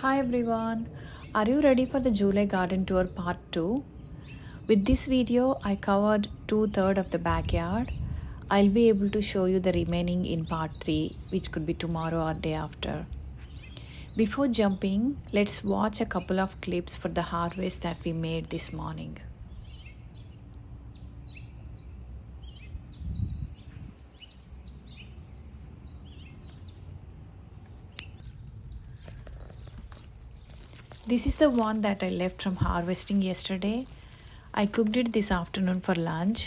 Hi everyone, are you ready for the July garden tour part 2? With this video, I covered 2/3 of the backyard. I'll be able to show you the remaining in part 3, which could be tomorrow or day after. Before jumping, let's watch a couple of clips for the harvest that we made this morning. This is the one that I left from harvesting yesterday. I cooked it this afternoon for lunch.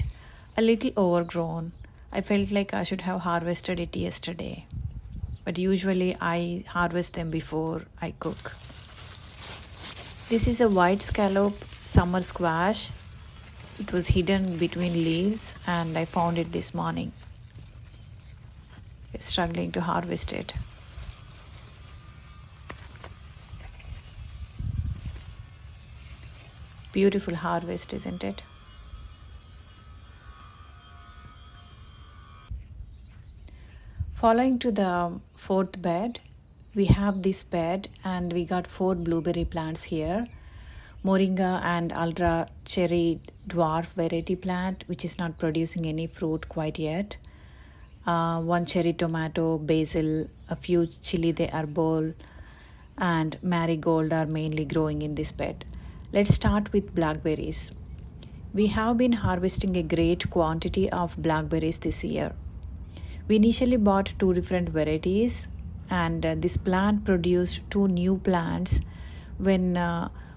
A little overgrown. I felt like I should have harvested it yesterday. But usually I harvest them before I cook. This is a white scallop summer squash. It was hidden between leaves and I found it this morning. Struggling to harvest it. Beautiful harvest, isn't it? Following to the fourth bed, we have this bed and we got 4 blueberry plants here. Moringa and ultra cherry dwarf variety plant, which is not producing any fruit quite yet. 1 cherry tomato, basil, a few chili de arbol, and marigold are mainly growing in this bed. Let's start with blackberries. We have been harvesting a great quantity of blackberries this year. We initially bought 2 different varieties, and this plant produced 2 new plants when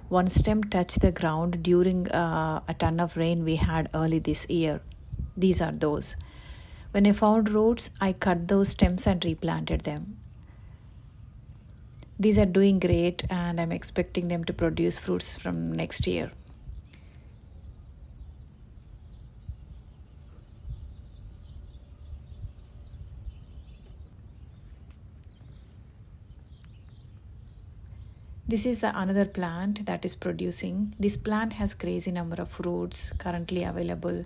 one stem touched the ground during a ton of rain we had early this year. These are those. When I found roots, I cut those stems and replanted them. These are doing great and I'm expecting them to produce fruits from next year. This is another plant that is producing. This plant has crazy number of fruits currently available.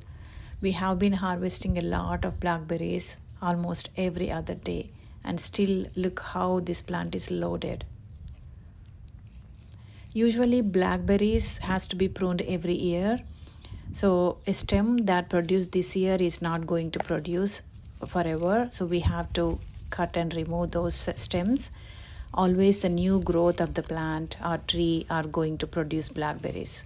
We have been harvesting a lot of blackberries almost every other day. And still look how this plant is loaded. Usually blackberries has to be pruned every year. So a stem that produced this year is not going to produce forever. So we have to cut and remove those stems. Always the new growth of the plant or tree are going to produce blackberries.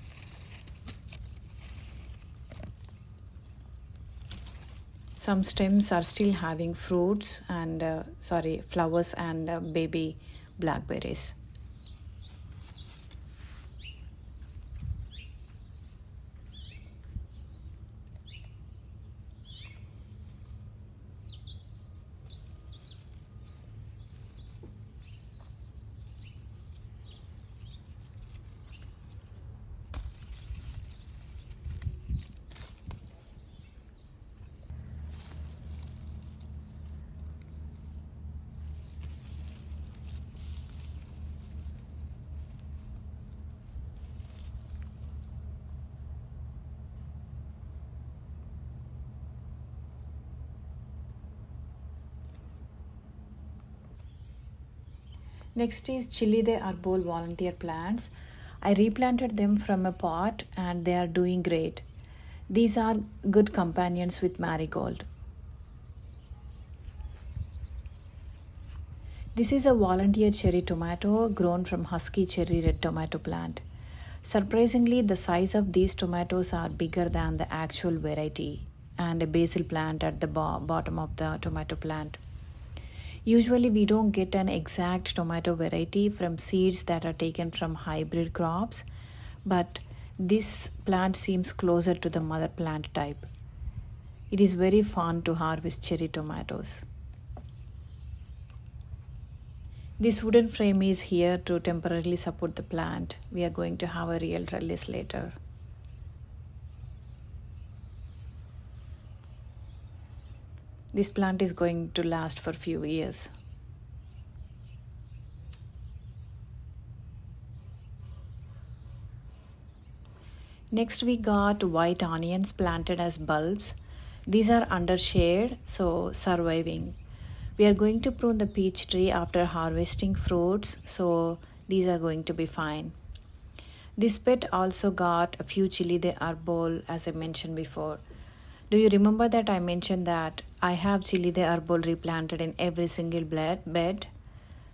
Some stems are still having fruits and flowers and baby blackberries. Next is chili de arbol volunteer plants. I replanted them from a pot and they are doing great. These are good companions with marigold. This is a volunteer cherry tomato grown from husky cherry red tomato plant. Surprisingly, the size of these tomatoes are bigger than the actual variety and a basil plant at the bottom of the tomato plant. Usually we don't get an exact tomato variety from seeds that are taken from hybrid crops, but this plant seems closer to the mother plant type. It is very fun to harvest cherry tomatoes. This wooden frame is here to temporarily support the plant. We are going to have a real trellis later. This plant is going to last for a few years. Next we got white onions planted as bulbs. These are under shade, so surviving. We are going to prune the peach tree after harvesting fruits, so These are going to be fine. This bed also got a few chili de arbol, as I mentioned before. Do you remember that I mentioned that I have chili de arbol replanted in every single bed?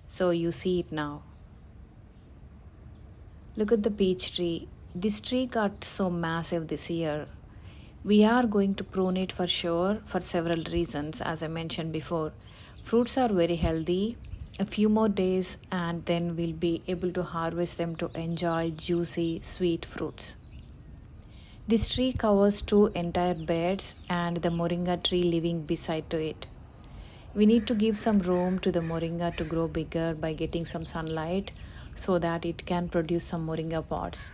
So you see it now. Look at the peach tree. This tree got so massive this year. We are going to prune it for sure for several reasons, as I mentioned before. Fruits are very healthy. A few more days and then we'll be able to harvest them to enjoy juicy, sweet fruits. This tree covers 2 entire beds and the moringa tree living beside to it. We need to give some room to the moringa to grow bigger by getting some sunlight so that it can produce some moringa pods.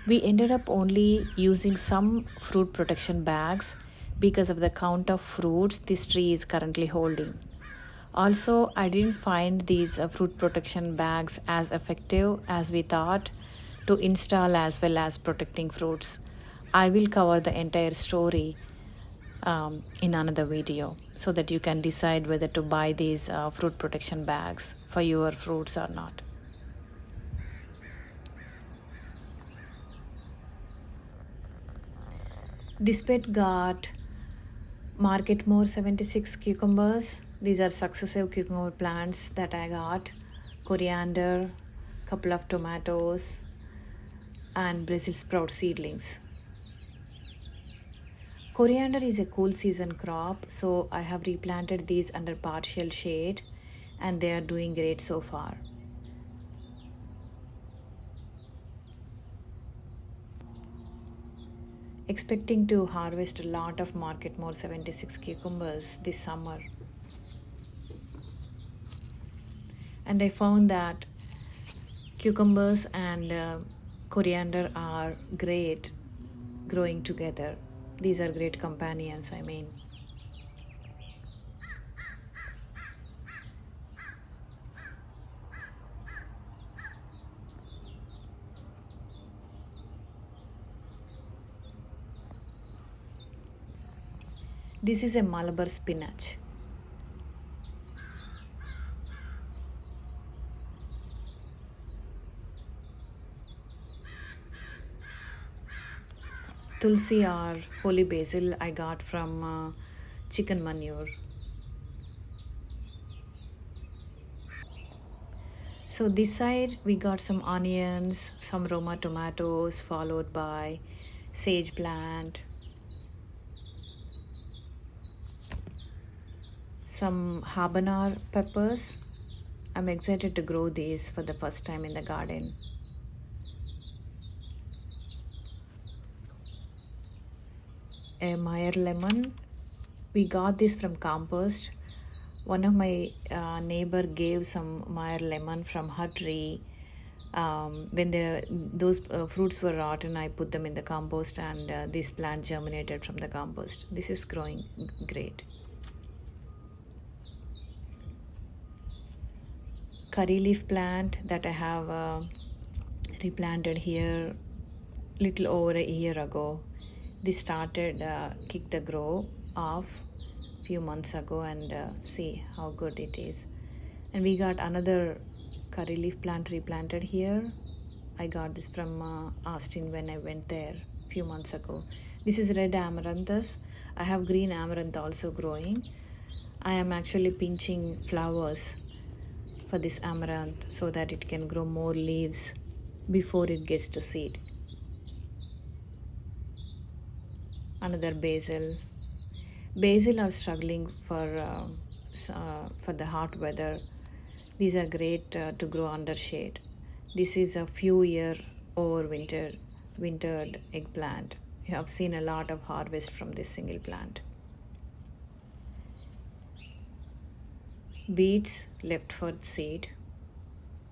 We ended up only using some fruit protection bags because of the count of fruits this tree is currently holding. Also, I didn't find these fruit protection bags as effective as we thought to install as well as protecting fruits. I will cover the entire story in another video so that you can decide whether to buy these fruit protection bags for your fruits or not. This bed got Marketmore 76 cucumbers. These are successive cucumber plants that I got. Coriander, couple of tomatoes, and Brussels sprout seedlings. Coriander is a cool season crop, so I have replanted these under partial shade and they are doing great so far. Expecting to harvest a lot of Marketmore 76 cucumbers this summer. And I found that cucumbers and coriander are great growing together. These are great companions, I mean. This is a Malabar spinach. Tulsi or holy basil I got from chicken manure. So this side we got some onions, some Roma tomatoes, followed by sage plant, some habanero peppers. I'm excited to grow these for the first time in the garden. A Meyer lemon. We got this from compost. One of my neighbor gave some Meyer lemon from her tree. When those fruits were rotten, I put them in the compost and this plant germinated from the compost. This is growing great. Curry leaf plant that I have replanted here little over a year ago. This started kick the grow off few months ago and see how good it is. And we got another curry leaf plant replanted here. I got this from Austin when I went there few months ago. This is red amaranthus. I have green amaranth also growing. I am actually pinching flowers for this amaranth so that it can grow more leaves before it gets to seed. Another basil. Basil are struggling for the hot weather. These are great to grow under shade. This is a few year over wintered eggplant. You have seen a lot of harvest from this single plant. Beets left for seed.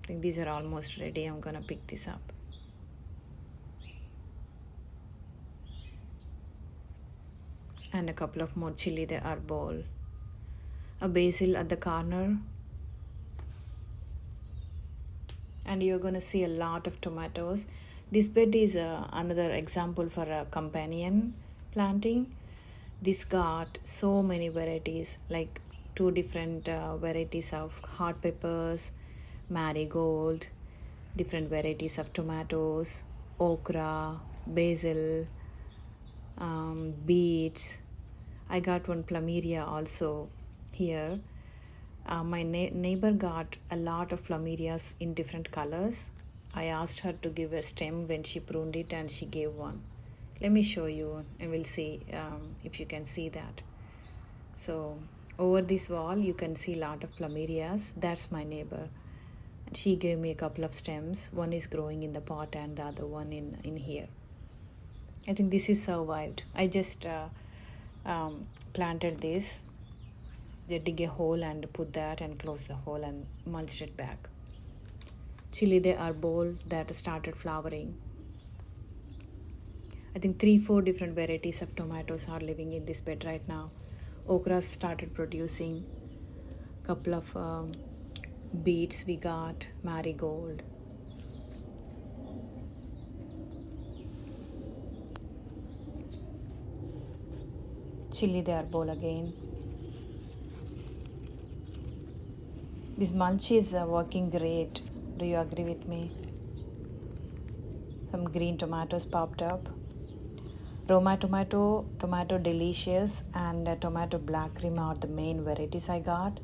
I think these are almost ready. I'm gonna pick this up. And a couple of more chili de arbol. A basil at the corner. And you're going to see a lot of tomatoes. This bed is another example for a companion planting. This got so many varieties, like 2 different varieties of hot peppers, marigold, different varieties of tomatoes, okra, basil, beets. I got one plumeria also here. My neighbor got a lot of plumerias in different colors. I asked her to give a stem when she pruned it and she gave one. Let me show you and we'll see if you can see that. So over this wall you can see a lot of plumerias. That's my neighbor. She gave me a couple of stems. One is growing in the pot and the other one in here. I think this is survived. I just planted this. They dig a hole and put that and close the hole and mulched it back. Chili de arbol that started flowering. I think 3-4 different varieties of tomatoes are living in this bed right now. Okra started producing. Couple of beets we got, marigold. Chili de arbol again. This mulch is working great. Do you agree with me? Some green tomatoes popped up. Roma tomato, tomato delicious, and tomato black cream are the main varieties I got.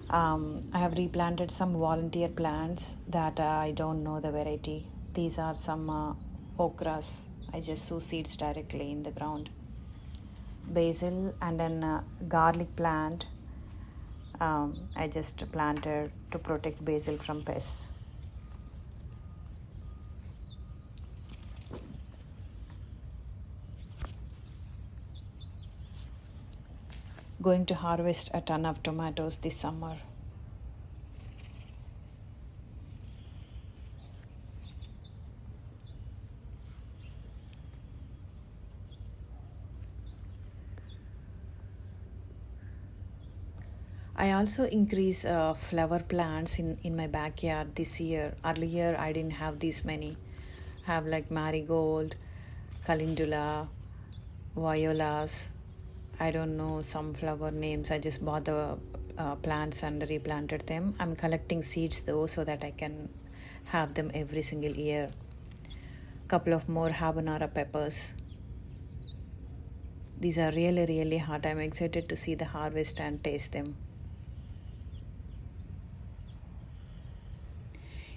I have replanted some volunteer plants that I don't know the variety. These are some okras. I just sow seeds directly in the ground. Basil and then garlic plant. I just planted to protect basil from pests. Going to harvest a ton of tomatoes this summer. I also increased flower plants in my backyard this year. Earlier, I didn't have these many. I have like marigold, calendula, violas. I don't know some flower names. I just bought the plants and replanted them. I'm collecting seeds though so that I can have them every single year. Couple of more habanero peppers. These are really hot. I'm excited to see the harvest and taste them.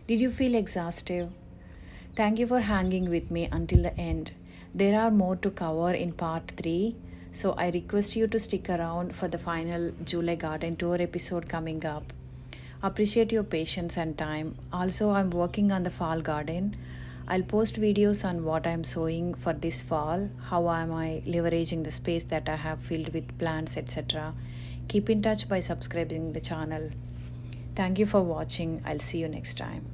Did you feel exhaustive? Thank you for hanging with me until the end. There are more to cover in part 3, so I request you to stick around for the final July garden tour episode coming up. Appreciate your patience and time. Also, I'm working on the fall garden. I'll post videos on what I'm sowing for this fall, how am I leveraging the space that I have filled with plants, etc. Keep in touch by subscribing the channel. Thank you for watching. I'll see you next time.